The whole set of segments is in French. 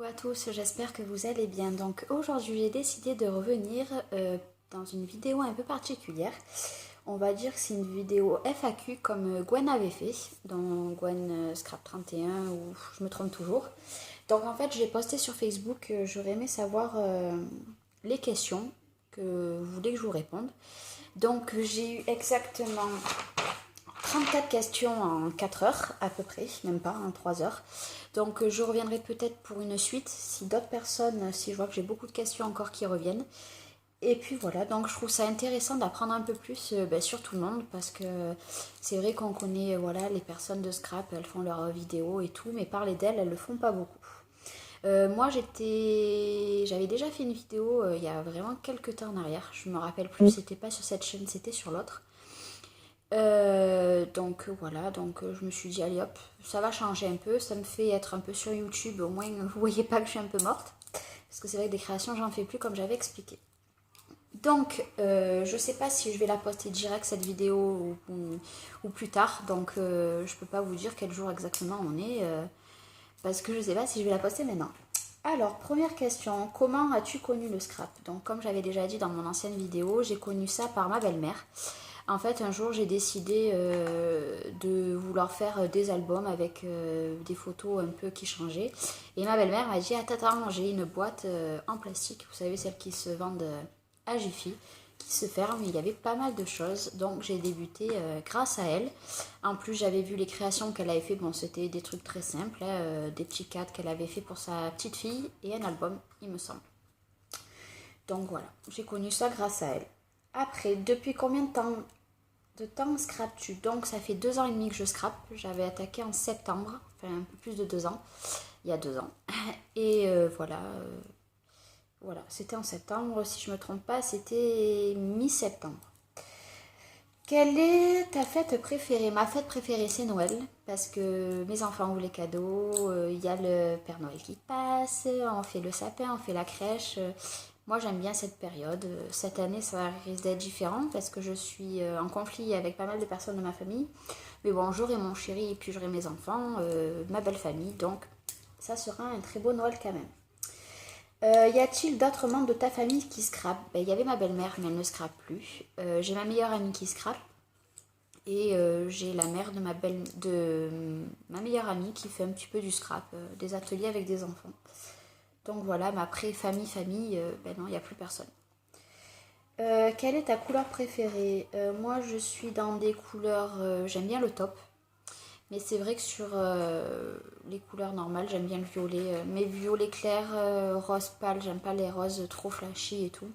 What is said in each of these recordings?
Coucou à tous, j'espère que vous allez bien. Donc aujourd'hui j'ai décidé de revenir dans une vidéo un peu particulière. On va dire que c'est une vidéo FAQ comme Gwen avait fait dans Gwen Scrap 31 ou je me trompe toujours. Donc en fait j'ai posté sur Facebook, j'aurais aimé savoir les questions que vous voulez que je vous réponde. Donc j'ai eu exactement 34 questions en 4 heures à peu près, même pas en 3 heures. Donc je reviendrai peut-être pour une suite si d'autres personnes, si je vois que j'ai beaucoup de questions encore qui reviennent. Et puis voilà, donc je trouve ça intéressant d'apprendre un peu plus sur tout le monde parce que c'est vrai qu'on connaît voilà, les personnes de scrap, elles font leurs vidéos et tout, mais parler d'elles, elles le font pas beaucoup. Moi j'avais déjà fait une vidéo il y a vraiment quelques temps en arrière, je me rappelle plus, c'était pas sur cette chaîne, c'était sur l'autre. Donc voilà, donc je me suis dit allez hop, ça va changer un peu, ça me fait être un peu sur YouTube, au moins vous voyez pas que je suis un peu morte, parce que c'est vrai que des créations j'en fais plus comme j'avais expliqué. Donc je sais pas si je vais la poster direct cette vidéo ou plus tard, donc je peux pas vous dire quel jour exactement on est, parce que je sais pas si je vais la poster maintenant. Alors, première question, comment as-tu connu le scrap? Donc, comme j'avais déjà dit dans mon ancienne vidéo, j'ai connu ça par ma belle-mère. En fait, un jour, j'ai décidé de vouloir faire des albums avec des photos un peu qui changeaient. Et ma belle-mère m'a dit, attends, j'ai une boîte en plastique, vous savez, celles qui se vendent à Jiffy, qui se ferme. Il y avait pas mal de choses, donc j'ai débuté grâce à elle. En plus, j'avais vu les créations qu'elle avait fait. Bon, c'était des trucs très simples, des petits cadres qu'elle avait fait pour sa petite fille et un album, il me semble. Donc voilà, j'ai connu ça grâce à elle. Après, depuis combien de temps scrapes-tu? Donc ça fait 2 ans et demi que je scrape. J'avais attaqué en septembre, enfin un peu plus de 2 ans, il y a 2 ans. Et voilà, c'était en septembre, si je ne me trompe pas, c'était mi-septembre. Quelle est ta fête préférée? Ma fête préférée, c'est Noël, parce que mes enfants ouvrent les cadeaux, il y a le Père Noël qui passe, on fait le sapin, on fait la crèche. Moi, j'aime bien cette période. Cette année, ça risque d'être différent, parce que je suis en conflit avec pas mal de personnes de ma famille. Mais bon, j'aurai mon chéri et puis j'aurai mes enfants, ma belle famille, donc ça sera un très beau Noël quand même. Y a-t-il d'autres membres de ta famille qui scrapent? Il y avait ma belle-mère, mais elle ne scrape plus. J'ai ma meilleure amie qui scrape. Et j'ai la mère de ma meilleure amie qui fait un petit peu du scrap, des ateliers avec des enfants. Donc voilà, mais après famille, ben non, il n'y a plus personne. Quelle est ta couleur préférée? Moi je suis dans des couleurs, j'aime bien le taupe. Mais c'est vrai que sur les couleurs normales, j'aime bien le violet. Mais violet clair, rose pâle, j'aime pas les roses trop flashy et tout.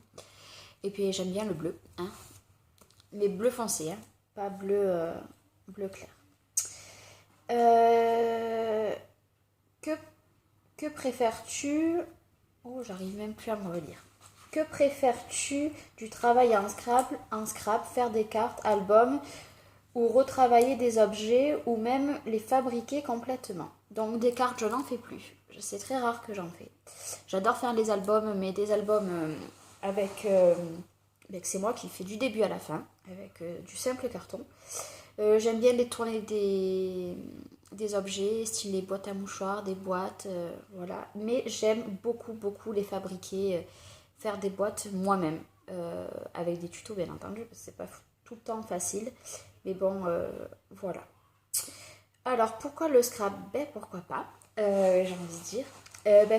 Et puis j'aime bien le bleu, hein. Mais bleu foncé, hein. Pas bleu clair. Euh, que, que préfères-tu? Oh, j'arrive même plus à me relire. Que préfères-tu du travail en scrap, faire des cartes, albums, ou retravailler des objets, ou même les fabriquer complètement? Donc des cartes, je n'en fais plus. C'est très rare que j'en fais. J'adore faire des albums, mais des albums c'est moi qui fais du début à la fin, avec du simple carton. J'aime bien les tourner des objets, style les boîtes à mouchoirs, des boîtes, voilà. Mais j'aime beaucoup, beaucoup les fabriquer, faire des boîtes moi-même, avec des tutos bien entendu, parce que c'est pas tout le temps facile. Mais bon, voilà. Alors, pourquoi le scrap? Ben, pourquoi pas, j'ai envie de dire.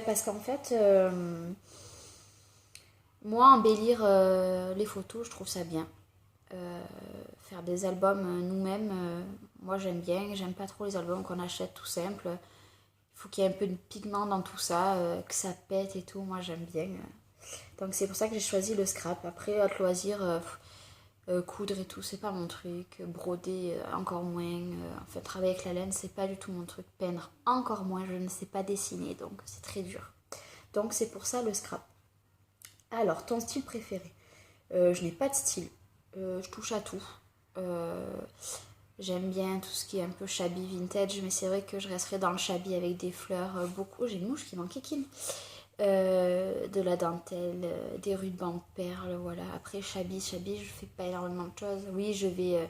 Parce qu'en fait, moi, embellir les photos, je trouve ça bien. Euh, Faire des albums nous-mêmes, moi j'aime bien. J'aime pas trop les albums qu'on achète tout simple. Il faut qu'il y ait un peu de pigment dans tout ça, que ça pète et tout. Moi j'aime bien. Donc c'est pour ça que j'ai choisi le scrap. Après, à loisir, coudre et tout, c'est pas mon truc. Broder, encore moins. En fait, travailler avec la laine, c'est pas du tout mon truc. Peindre, encore moins. Je ne sais pas dessiner, donc c'est très dur. Donc c'est pour ça le scrap. Alors, ton style préféré? Je n'ai pas de style. Je touche à tout. Euh, J'aime bien tout ce qui est un peu shabby vintage, mais c'est vrai que je resterai dans le shabby avec des fleurs, beaucoup. J'ai une mouche qui m'enquiquine. De la dentelle, des rubans en perles, voilà. Après, shabby, je fais pas énormément de choses. Oui, je vais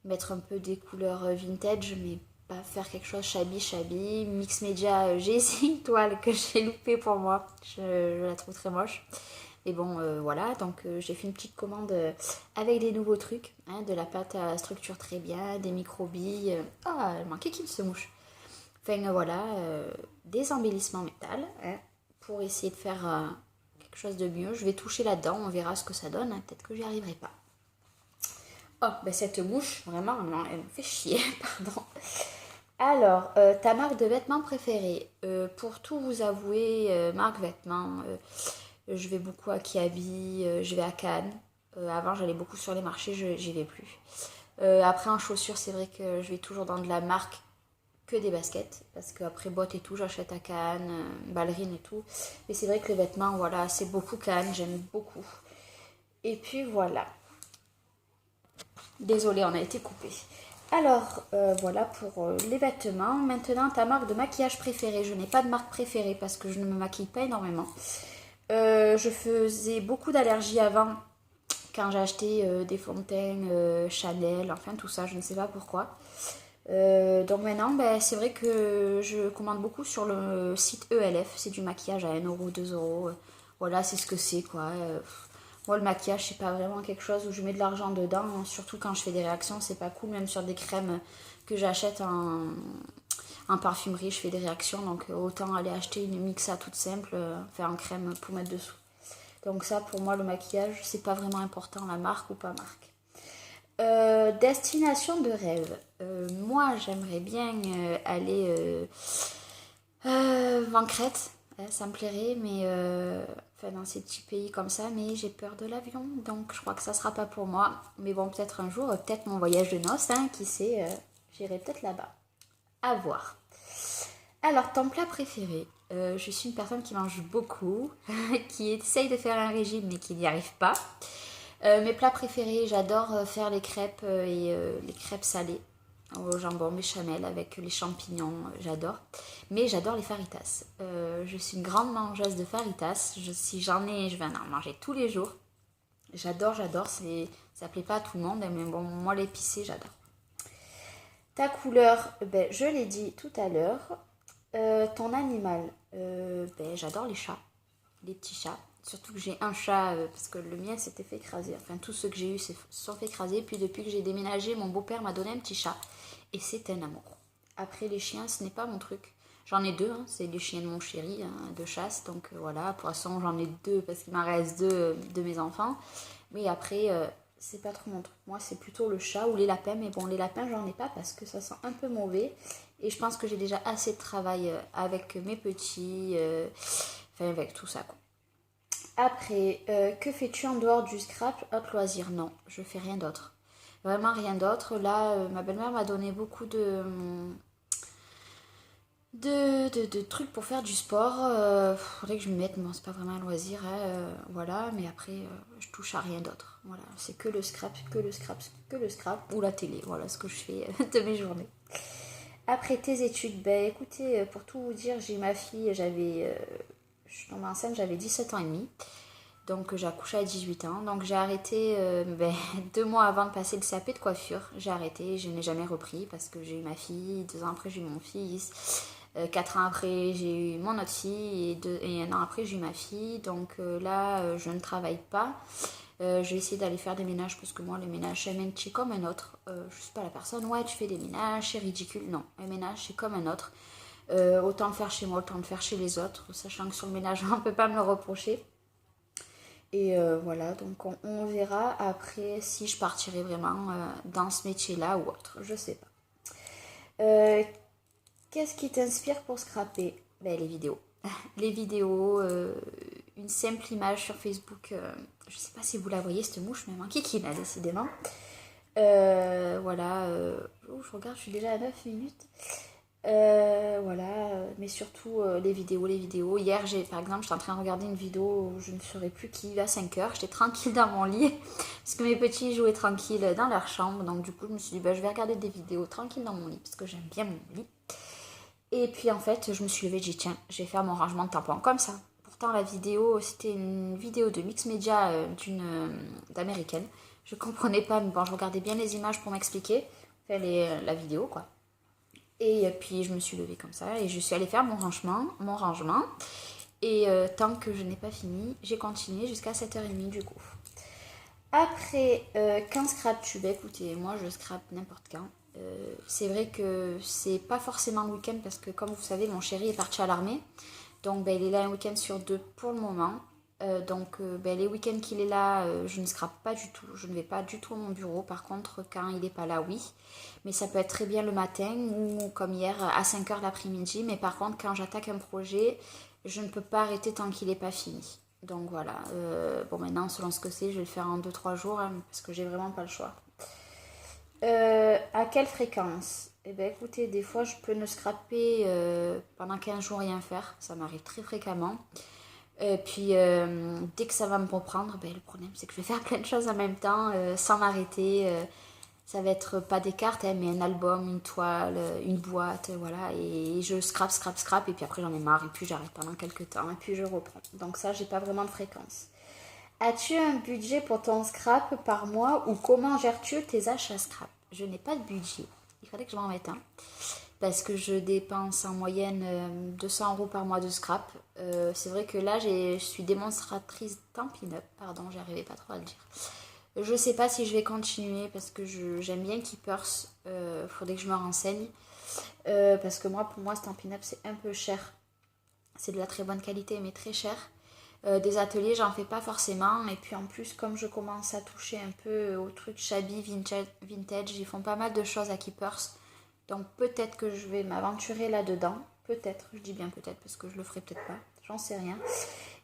mettre un peu des couleurs vintage, mais pas faire quelque chose shabby. Mix Media, j'ai essayé une toile que j'ai loupée pour moi. Je la trouve très moche. Et bon, voilà, donc j'ai fait une petite commande avec des nouveaux trucs, hein, de la pâte à structure très bien, des micro-billes. Ah, il manquait qu'il se mouche. Enfin, voilà, des embellissements métal, hein, pour essayer de faire quelque chose de mieux. Je vais toucher là-dedans, on verra ce que ça donne, hein, peut-être que j'y arriverai pas. Oh, ben cette mouche, vraiment, elle me fait chier, pardon. Alors, ta marque de vêtements préférée. Pour tout vous avouer, marque vêtements, je vais beaucoup à Kiabi, je vais à Cannes. Avant, j'allais beaucoup sur les marchés, j'y vais plus. Après, en chaussures, c'est vrai que je vais toujours dans de la marque que des baskets. Parce qu'après, bottes et tout, j'achète à Cannes, ballerines et tout. Mais c'est vrai que les vêtements, voilà, c'est beaucoup Cannes, j'aime beaucoup. Et puis voilà. Désolée, on a été coupé. Alors, voilà pour les vêtements. Maintenant, ta marque de maquillage préférée. Je n'ai pas de marque préférée parce que je ne me maquille pas énormément. Je faisais beaucoup d'allergies avant quand j'ai acheté des fonds de teint, Chanel, enfin tout ça, je ne sais pas pourquoi. Donc maintenant, ben, c'est vrai que je commande beaucoup sur le site ELF. C'est du maquillage à 1€, 2€. Voilà, c'est ce que c'est quoi. Moi, le maquillage, c'est pas vraiment quelque chose où je mets de l'argent dedans, hein. Surtout quand je fais des réactions, c'est pas cool. Même sur des crèmes que j'achète en parfumerie, je fais des réactions. Donc, autant aller acheter une Mixa toute simple, faire en crème pour mettre dessous. Donc, ça, pour moi, le maquillage, c'est pas vraiment important, la marque ou pas marque. Destination de rêve. Moi, j'aimerais bien aller en Crète. Ça me plairait, mais enfin, dans ces petits pays comme ça, mais j'ai peur de l'avion, donc je crois que ça sera pas pour moi. Mais bon, peut-être un jour, peut-être mon voyage de noces, hein, qui sait, j'irai peut-être là-bas. À voir. Alors, ton plat préféré. Je suis une personne qui mange beaucoup, qui essaye de faire un régime, mais qui n'y arrive pas. Mes plats préférés, j'adore faire les crêpes et les crêpes salées au jambon béchamel avec les champignons, j'adore. Mais j'adore les faritas. Je suis une grande mangeuse de faritas. Si j'en ai, je vais en manger tous les jours. J'adore. Ça plaît pas à tout le monde, mais bon, moi l'épicé, j'adore. Ta couleur, ben, je l'ai dit tout à l'heure. Ton animal, ben, j'adore les chats, les petits chats. Surtout que j'ai un chat, parce que le mien s'était fait écraser. Enfin, tous ceux que j'ai eus se sont fait écraser. Puis depuis que j'ai déménagé, mon beau-père m'a donné un petit chat. Et c'est un amour. Après, les chiens, ce n'est pas mon truc. J'en ai deux, hein, c'est les chiens de mon chéri, hein, de chasse. Donc voilà, poisson, j'en ai deux parce qu'il m'en reste deux de mes enfants. Mais après, c'est pas trop mon truc. Moi, c'est plutôt le chat ou les lapins. Mais bon, les lapins, j'en ai pas parce que ça sent un peu mauvais. Et je pense que j'ai déjà assez de travail avec mes petits, enfin avec tout ça, quoi. Après, que fais-tu en dehors du scrap hop loisir? Non, je fais rien d'autre. Vraiment rien d'autre. Là, ma belle-mère m'a donné beaucoup de trucs pour faire du sport. Faudrait que je me mette, mais bon, c'est pas vraiment un loisir, hein, voilà. Mais après, je touche à rien d'autre. Voilà, c'est que le scrap, ou la télé. Voilà ce que je fais de mes journées. Après tes études, ben écoutez, pour tout vous dire, j'ai ma fille, je suis tombée enceinte, j'avais 17 ans et demi. Donc j'ai accouché à 18 ans. Donc j'ai arrêté 2 mois avant de passer le CAP de coiffure. J'ai arrêté, je n'ai jamais repris parce que j'ai eu ma fille. 2 ans après j'ai eu mon fils. 4 ans après j'ai eu mon autre fille. Et 1 an après j'ai eu ma fille. Donc là je ne travaille pas. J'ai essayé d'aller faire des ménages parce que moi les ménages c'est un métier comme un autre. Je suis pas la personne, ouais tu fais des ménages, c'est ridicule. Non, un ménage c'est comme un autre. Autant le faire chez moi, autant le faire chez les autres. Sachant que sur le ménage on ne peut pas me le reprocher. Et voilà, donc on verra après si je partirai vraiment dans ce métier-là ou autre, je sais pas. Qu'est-ce qui t'inspire pour scraper? Ben, les vidéos. Les vidéos, une simple image sur Facebook, je sais pas si vous la voyez, cette mouche, mais manqué qu'il a décidément. Voilà, je regarde, je suis déjà à 9 minutes. Voilà, mais surtout les vidéos. Hier, par exemple, j'étais en train de regarder une vidéo où je ne saurais plus qui, à 5h. J'étais tranquille dans mon lit parce que mes petits jouaient tranquille dans leur chambre. Donc, du coup, je me suis dit, je vais regarder des vidéos tranquille dans mon lit parce que j'aime bien mon lit. Et puis, en fait, je me suis levée, j'ai dit, tiens, je vais faire mon rangement de tampons comme ça. Pourtant, la vidéo, c'était une vidéo de Mix Media d'américaine. Je comprenais pas, mais bon, je regardais bien les images pour m'expliquer. Enfin, la vidéo, quoi. Et puis je me suis levée comme ça et je suis allée faire mon rangement. Et tant que je n'ai pas fini, j'ai continué jusqu'à 7h30 du coup. Après, quand scrapes-tu? Bah écoutez, moi je scrape n'importe quand. C'est vrai que c'est pas forcément le week-end parce que comme vous savez, mon chéri est parti à l'armée. Donc bah, il est là un week-end sur deux pour le moment. Bah, les week-ends qu'il est là, je ne scrape pas du tout. Je ne vais pas du tout à mon bureau. Par contre, quand il n'est pas là, oui. Mais ça peut être très bien le matin ou comme hier à 5h l'après-midi. Mais par contre, quand j'attaque un projet, je ne peux pas arrêter tant qu'il n'est pas fini. Donc voilà. Bon, maintenant, selon ce que c'est, je vais le faire en 2-3 jours hein, parce que j'ai vraiment pas le choix. À quelle fréquence? Eh bien, écoutez, des fois, je peux ne scraper pendant 15 jours rien faire. Ça m'arrive très fréquemment. Puis, dès que ça va me reprendre, ben, le problème, c'est que je vais faire plein de choses en même temps, sans m'arrêter. Ça va être pas des cartes, hein, mais un album, une toile, une boîte, voilà. Et je scrape. Et puis après, j'en ai marre. Et puis, j'arrête pendant quelques temps. Et puis, je reprends. Donc ça, j'ai pas vraiment de fréquence. As-tu un budget pour ton scrap par mois ou comment gères-tu tes achats scrap? Je n'ai pas de budget. Il faudrait que je m'en mette un. Parce que je dépense en moyenne 200 euros par mois de scrap. C'est vrai que là, je suis démonstratrice Tampin'-up. Pardon, j'arrivais pas trop à le dire. Je sais pas si je vais continuer parce que j'aime bien Keepers. Faudrait que je me renseigne. Parce que moi, pour moi, Stampin' Up, c'est un peu cher. C'est de la très bonne qualité, mais très cher. Des ateliers, j'en fais pas forcément. Et puis en plus, comme je commence à toucher un peu au truc shabby, vintage, ils font pas mal de choses à Keepers. Donc peut-être que je vais m'aventurer là-dedans. Peut-être, je dis bien peut-être parce que je le ferai peut-être pas. J'en sais rien.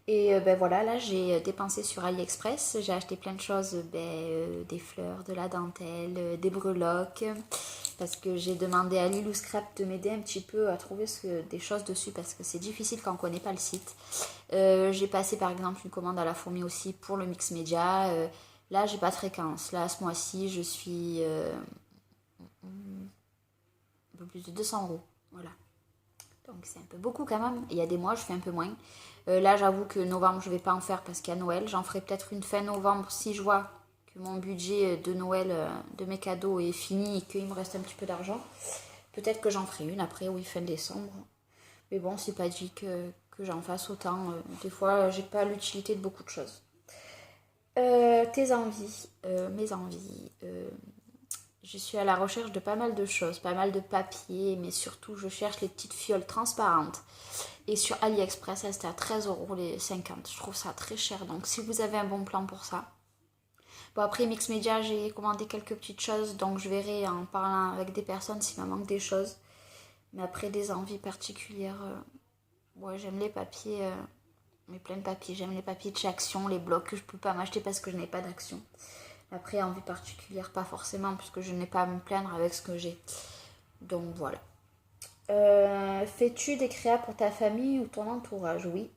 Et ben voilà, là j'ai dépensé sur AliExpress. J'ai acheté plein de choses, des fleurs, de la dentelle, des breloques. Parce que j'ai demandé à Lilou Scrap de m'aider un petit peu à trouver des choses dessus parce que c'est difficile quand on ne connaît pas le site. J'ai passé par exemple une commande à la fourmi aussi pour le mix média. Là j'ai pas de fréquence. Là ce mois-ci je suis un peu plus de 200 euros. Voilà. Donc c'est un peu beaucoup quand même. Il y a des mois je fais un peu moins. Là j'avoue que novembre je vais pas en faire parce qu'il y a Noël. J'en ferai peut-être une fin novembre si je vois que mon budget de Noël de mes cadeaux est fini et qu'il me reste un petit peu d'argent. Peut-être que j'en ferai une après, oui, fin décembre. Mais bon, c'est pas dit que j'en fasse autant. Des fois, j'ai pas l'utilité de beaucoup de choses. Tes envies, mes envies. Je suis à la recherche de pas mal de choses, pas mal de papiers, mais surtout je cherche les petites fioles transparentes. Et sur AliExpress, ça c'était à 13 euros les 50. Je trouve ça très cher. Donc si vous avez un bon plan pour ça. Bon, après Mix Media, j'ai commandé quelques petites choses, donc je verrai en parlant avec des personnes s'il me manque des choses. Mais après des envies particulières, ouais, j'aime les papiers, mais plein de papiers. J'aime les papiers de chez Action, les blocs que je peux pas m'acheter parce que je n'ai pas d'Action. Après, envie particulière, pas forcément, puisque je n'ai pas à me plaindre avec ce que j'ai. Donc voilà. Fais-tu des créas pour ta famille ou ton entourage? Oui.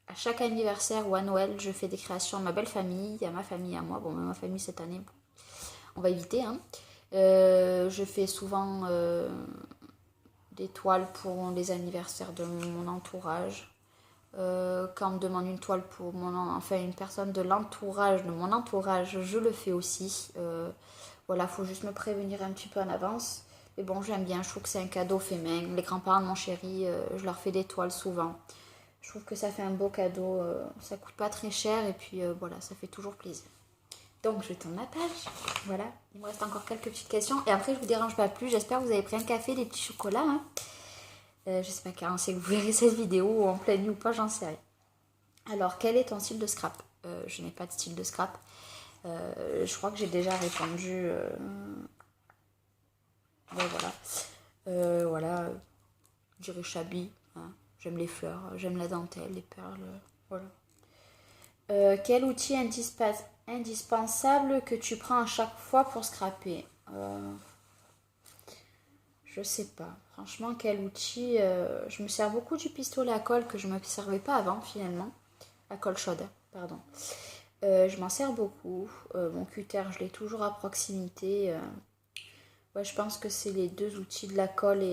À chaque anniversaire ou à Noël, je fais des créations à ma belle famille, à ma famille, à moi. Bon, ma famille cette année, on va éviter. Hein. Je fais souvent des toiles pour les anniversaires de mon entourage. Quand on me demande une toile pour une personne de l'entourage, de mon entourage, je le fais aussi. Voilà, faut juste me prévenir un petit peu en avance. Mais bon, j'aime bien, je trouve que c'est un cadeau fait main. Les grands-parents de mon chéri, je leur fais des toiles souvent. Je trouve que ça fait un beau cadeau, ça coûte pas très cher et puis voilà, ça fait toujours plaisir. Donc je tourne la page, voilà, il me reste encore quelques petites questions et après je vous dérange pas plus, j'espère que vous avez pris un café, des petits chocolats. Hein. Je sais pas quand c'est que vous verrez cette vidéo en pleine nuit ou pas, j'en sais rien. Alors quel est ton style de scrap? Je n'ai pas de style de scrap. Je crois que j'ai déjà répondu. Ouais, voilà. Voilà, je dirais shabby. Hein. J'aime les fleurs, j'aime la dentelle, les perles. Voilà. Quel outil indispensable que tu prends à chaque fois pour scraper? Je sais pas. Franchement, quel outil? Je me sers beaucoup du pistolet à colle que je ne me servais pas avant finalement. À colle chaude, pardon. Je m'en sers beaucoup. Mon cutter, je l'ai toujours à proximité. Ouais, je pense que c'est les deux outils de la colle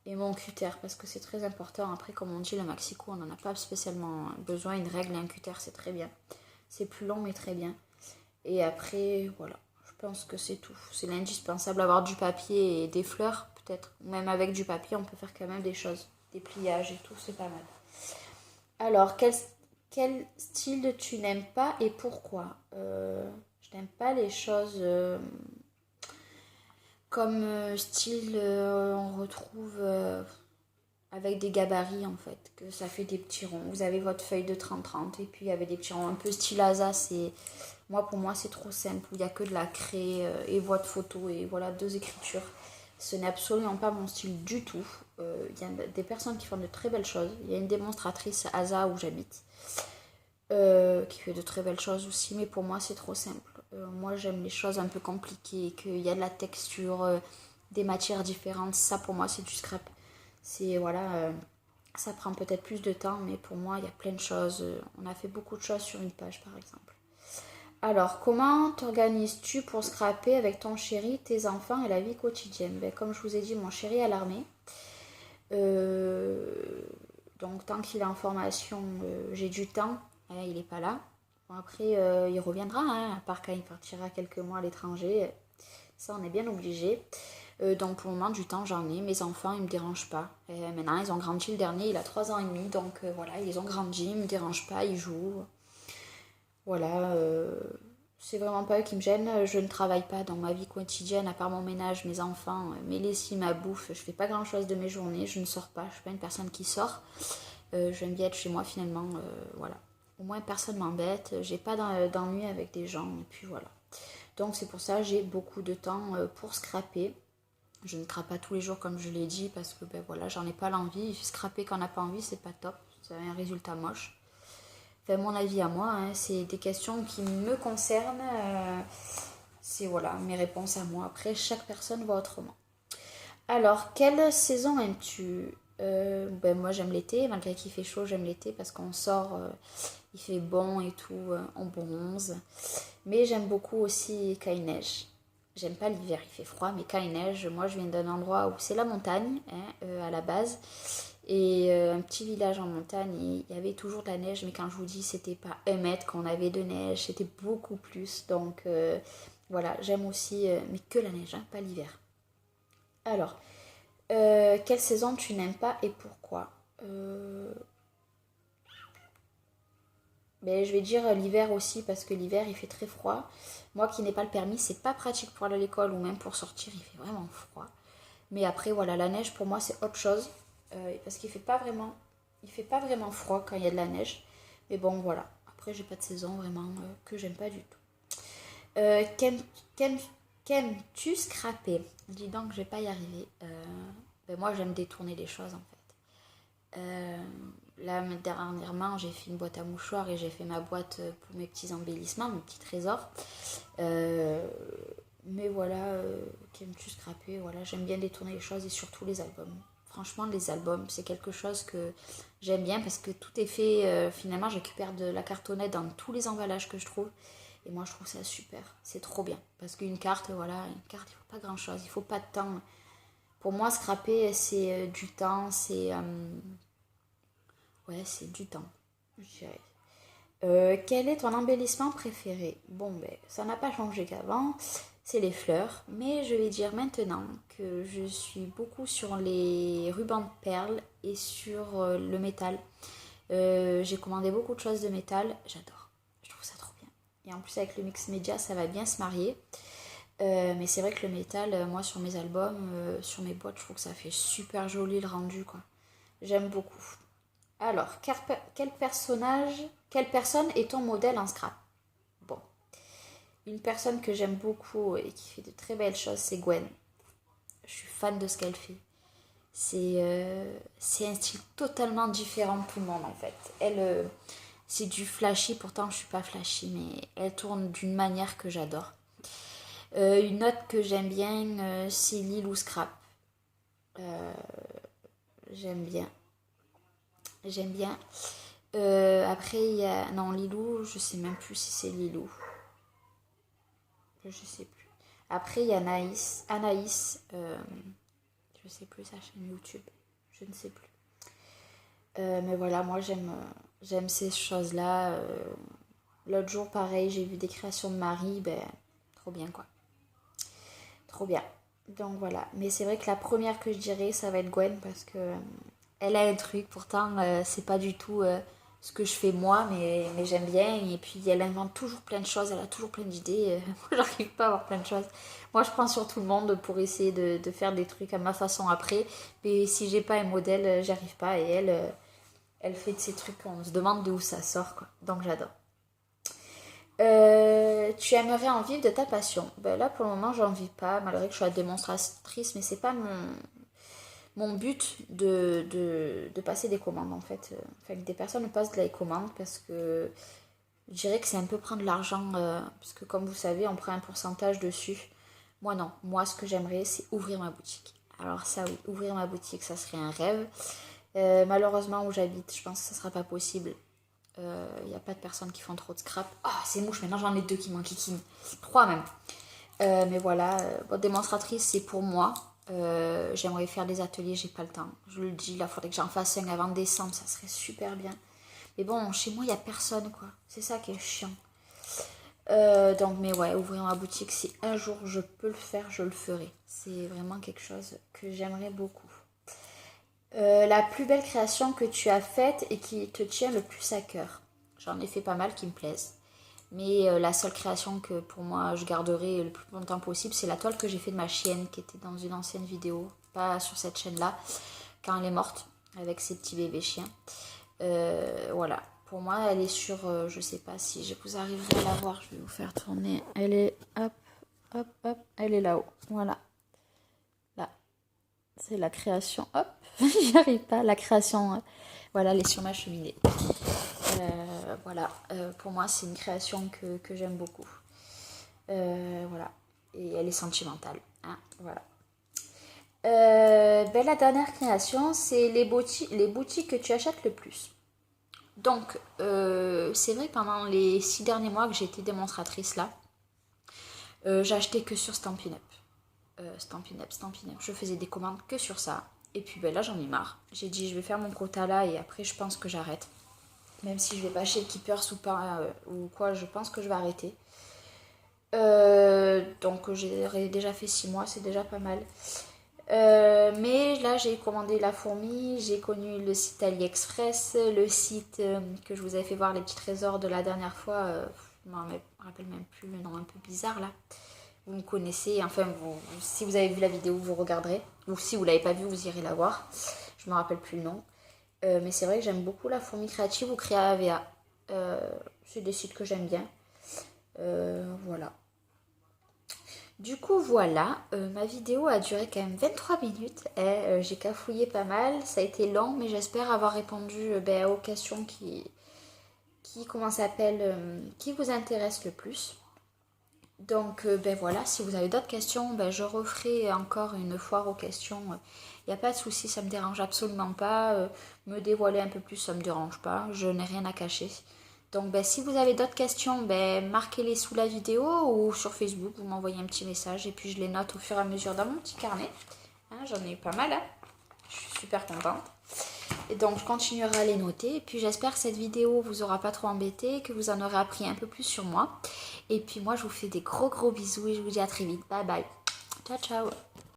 et mon cutter parce que c'est très important. Après, comme on dit, le Maxico, on n'en a pas spécialement besoin. Une règle et un cutter, c'est très bien. C'est plus long, mais très bien. Et après, voilà. Je pense que c'est tout. C'est l'indispensable, avoir du papier et des fleurs. peut-être. Même avec du papier, on peut faire quand même des choses. Des pliages et tout, c'est pas mal. Alors, quel style tu n'aimes pas et pourquoi? Je n'aime pas les choses comme style, on retrouve avec des gabarits en fait, que ça fait des petits ronds. Vous avez votre feuille de 30-30 et puis il y avait des petits ronds un peu style Asa. Pour moi, c'est trop simple. Il n'y a que de la craie et votre photo et voilà, 2 écritures. Ce n'est absolument pas mon style du tout. Il y a des personnes qui font de très belles choses. Il y a une démonstratrice Asa où j'habite qui fait de très belles choses aussi, mais pour moi, c'est trop simple. Moi, j'aime les choses un peu compliquées, qu'il y a de la texture, des matières différentes. Ça, pour moi, c'est du scrap. C'est, voilà, ça prend peut-être plus de temps, mais pour moi, il y a plein de choses. On a fait beaucoup de choses sur une page, par exemple. Alors, comment t'organises-tu pour scraper avec ton chéri, tes enfants et la vie quotidienne? Comme je vous ai dit, mon chéri est à l'armée. Donc, tant qu'il est en formation, j'ai du temps. Il n'est pas là. Bon, après, il reviendra, hein, à part quand il partira quelques mois à l'étranger. Ça, on est bien obligé. Donc, pour le moment, du temps, j'en ai. Mes enfants, ils ne me dérangent pas. Maintenant, ils ont grandi. Le dernier, il a 3 ans et demi. Donc, voilà, ils ont grandi. Ils ne me dérangent pas. Ils jouent. Voilà. C'est vraiment pas eux qui me gênent. Je ne travaille pas dans ma vie quotidienne, à part mon ménage, mes enfants, mes lessives, ma bouffe. Je fais pas grand chose de mes journées. Je ne sors pas. Je suis pas une personne qui sort. J'aime bien être chez moi, finalement. Voilà. Au moins, personne m'embête. J'ai pas d'ennui avec des gens. Et puis voilà. Donc, c'est pour ça que j'ai beaucoup de temps pour scraper. Je ne scrape pas tous les jours, comme je l'ai dit, parce que voilà, j'en ai pas l'envie. Scraper quand on n'a pas envie, c'est pas top. Ça a un résultat moche. Enfin, mon avis à moi, hein, c'est des questions qui me concernent. C'est voilà, mes réponses à moi. Après, chaque personne voit autrement. Alors, quelle saison aimes-tu? Moi, j'aime l'été. Malgré qu'il fait chaud, j'aime l'été parce qu'on sort, il fait bon et tout, on bronze. Mais j'aime beaucoup aussi quand il neige. J'aime pas l'hiver, il fait froid, mais quand il neige, moi je viens d'un endroit où c'est la montagne, hein, à la base. Et un petit village en montagne, il y avait toujours de la neige, mais quand je vous dis, c'était pas 1 mètre qu'on avait de neige, c'était beaucoup plus. Donc voilà, j'aime aussi, mais que la neige, hein, pas l'hiver. Alors, quelle saison tu n'aimes pas et pourquoi? Je vais dire l'hiver aussi parce que l'hiver il fait très froid. Moi qui n'ai pas le permis, c'est pas pratique pour aller à l'école ou même pour sortir, il fait vraiment froid. Mais après voilà, la neige pour moi c'est autre chose parce il fait pas vraiment froid quand il y a de la neige. Mais bon voilà, après j'ai pas de saison vraiment que j'aime pas du tout. Qu'aimes- qu'aimes- Qu'aimes-tu scraper? Dis donc, je vais pas y arriver. Moi, j'aime détourner les choses en fait. Là, dernièrement, j'ai fait une boîte à mouchoirs et j'ai fait ma boîte pour mes petits embellissements, mes petits trésors. Mais voilà, qu'aimes-tu scraper? Voilà, j'aime bien détourner les choses et surtout les albums. Franchement, les albums, c'est quelque chose que j'aime bien parce que tout est fait. Finalement, je récupère de la cartonnette dans tous les emballages que je trouve. Et moi, je trouve ça super. C'est trop bien. Parce qu'une carte, voilà, une carte, il faut pas grand-chose. Il faut pas de temps. Pour moi, scraper, c'est du temps. Ouais, c'est du temps, je dirais. Quel est ton embellissement préféré? Ça n'a pas changé qu'avant, c'est les fleurs, mais je vais dire maintenant que je suis beaucoup sur les rubans de perles et sur le métal. J'ai commandé beaucoup de choses de métal, j'adore, je trouve ça trop bien. Et en plus avec le mix média, ça va bien se marier. Mais c'est vrai que le métal, moi sur mes albums, sur mes boîtes, je trouve que ça fait super joli le rendu, quoi. J'aime beaucoup. Alors, quelle personne est ton modèle en scrap? Bon, une personne que j'aime beaucoup et qui fait de très belles choses, c'est Gwen. Je suis fan de ce qu'elle fait. C'est un style totalement différent de tout le monde en fait. Elle, c'est du flashy, pourtant je suis pas flashy, mais elle tourne d'une manière que j'adore. Une autre que j'aime bien, c'est Lilou Scrap. Euh, J'aime bien. J'aime bien. Après, il y a. Non, Lilou, je sais même plus si c'est Lilou. Je sais plus. Après, il y a Anaïs. Je sais plus sa chaîne YouTube. Je ne sais plus. Mais voilà, moi j'aime ces choses-là. L'autre jour, pareil, j'ai vu des créations de Marie. Trop bien quoi. Trop bien. Donc voilà, mais c'est vrai que la première que je dirais, ça va être Gwen parce que elle a un truc, pourtant c'est pas du tout ce que je fais moi, mais j'aime bien. Et puis elle invente toujours plein de choses, elle a toujours plein d'idées. Moi j'arrive pas à avoir plein de choses. Moi je prends sur tout le monde pour essayer de faire des trucs à ma façon après. Mais si j'ai pas un modèle, j'y arrive pas. Et elle fait de ces trucs, on se demande d'où ça sort quoi. Donc j'adore. Tu aimerais en vivre de ta passion? Ben là, pour le moment, j'en vis pas, malgré que je sois démonstratrice, mais c'est pas mon but de passer des commandes en fait. Enfin, que des personnes me passent des commandes parce que je dirais que c'est un peu prendre de l'argent, parce que comme vous savez, on prend un pourcentage dessus. Moi, non. Moi, ce que j'aimerais, c'est ouvrir ma boutique. Alors, ça, oui, ouvrir ma boutique, ça serait un rêve. Malheureusement, où j'habite, je pense que ça sera pas possible. Il n'y a pas de personnes qui font trop de scrap. Ah, oh, c'est mouche, maintenant j'en ai 2 qui m'enquiquinent. 3 même. Mais voilà, démonstratrice, c'est pour moi. J'aimerais faire des ateliers, j'ai pas le temps. Je le dis, là, il faudrait que j'en fasse un avant décembre, ça serait super bien. Mais bon, chez moi, il n'y a personne, quoi. C'est ça qui est chiant. Donc, mais ouais, ouvrir ma boutique, si un jour je peux le faire, je le ferai. C'est vraiment quelque chose que j'aimerais beaucoup. La plus belle création que tu as faite et qui te tient le plus à cœur? J'en ai fait pas mal qui me plaisent. Mais la seule création que pour moi je garderai le plus longtemps possible, c'est la toile que j'ai fait de ma chienne qui était dans une ancienne vidéo, pas sur cette chaîne-là, quand elle est morte avec ses petits bébés chiens. Voilà, pour moi elle est sur, je sais pas si je vous arriverai à la voir, je vais vous faire tourner. Elle est, hop, hop, hop, elle est là-haut, voilà. Là, c'est la création, hop, j'y arrive pas, la création, voilà, elle est sur ma cheminée. Voilà, pour moi c'est une création que j'aime beaucoup. Voilà, et elle est sentimentale. Hein, voilà. Ben, la dernière création, c'est les boutiques que tu achètes le plus. Donc, c'est vrai, pendant les 6 derniers mois que j'ai été démonstratrice là, j'ai acheté que sur Stampin' Up. Stampin' Up, Stampin' Up. Je faisais des commandes que sur ça. Et puis ben, là, j'en ai marre. J'ai dit, je vais faire mon quota là et après, je pense que j'arrête. Même si je vais pas chez Keepers ou pas, ou quoi, je pense que je vais arrêter. Donc j'ai déjà fait 6 mois, c'est déjà pas mal. Mais là j'ai commandé la fourmi, j'ai connu le site AliExpress, le site que je vous avais fait voir les petits trésors de la dernière fois, je ne me rappelle même plus le nom un peu bizarre là. Vous me connaissez, enfin si vous avez vu la vidéo vous regarderez, ou si vous l'avez pas vu vous irez la voir, je me rappelle plus le nom. Mais c'est vrai que j'aime beaucoup la fourmi créative ou Créa.va. C'est des sites que j'aime bien. Voilà. Du coup, voilà. Ma vidéo a duré quand même 23 minutes. J'ai cafouillé pas mal. Ça a été long, mais j'espère avoir répondu aux questions comment ça s'appelle, qui vous intéressent le plus. Donc, voilà. Si vous avez d'autres questions, je referai encore une foire aux questions. Il n'y a pas de souci, ça me dérange absolument pas. Me dévoiler un peu plus, ça me dérange pas. Je n'ai rien à cacher. Donc si vous avez d'autres questions, marquez-les sous la vidéo ou sur Facebook, vous m'envoyez un petit message et puis je les note au fur et à mesure dans mon petit carnet. Hein, j'en ai eu pas mal, hein. Je suis super contente. Et donc je continuerai à les noter. Et puis j'espère que cette vidéo vous aura pas trop embêté, que vous en aurez appris un peu plus sur moi. Et puis moi je vous fais des gros bisous et je vous dis à très vite. Bye bye. Ciao ciao.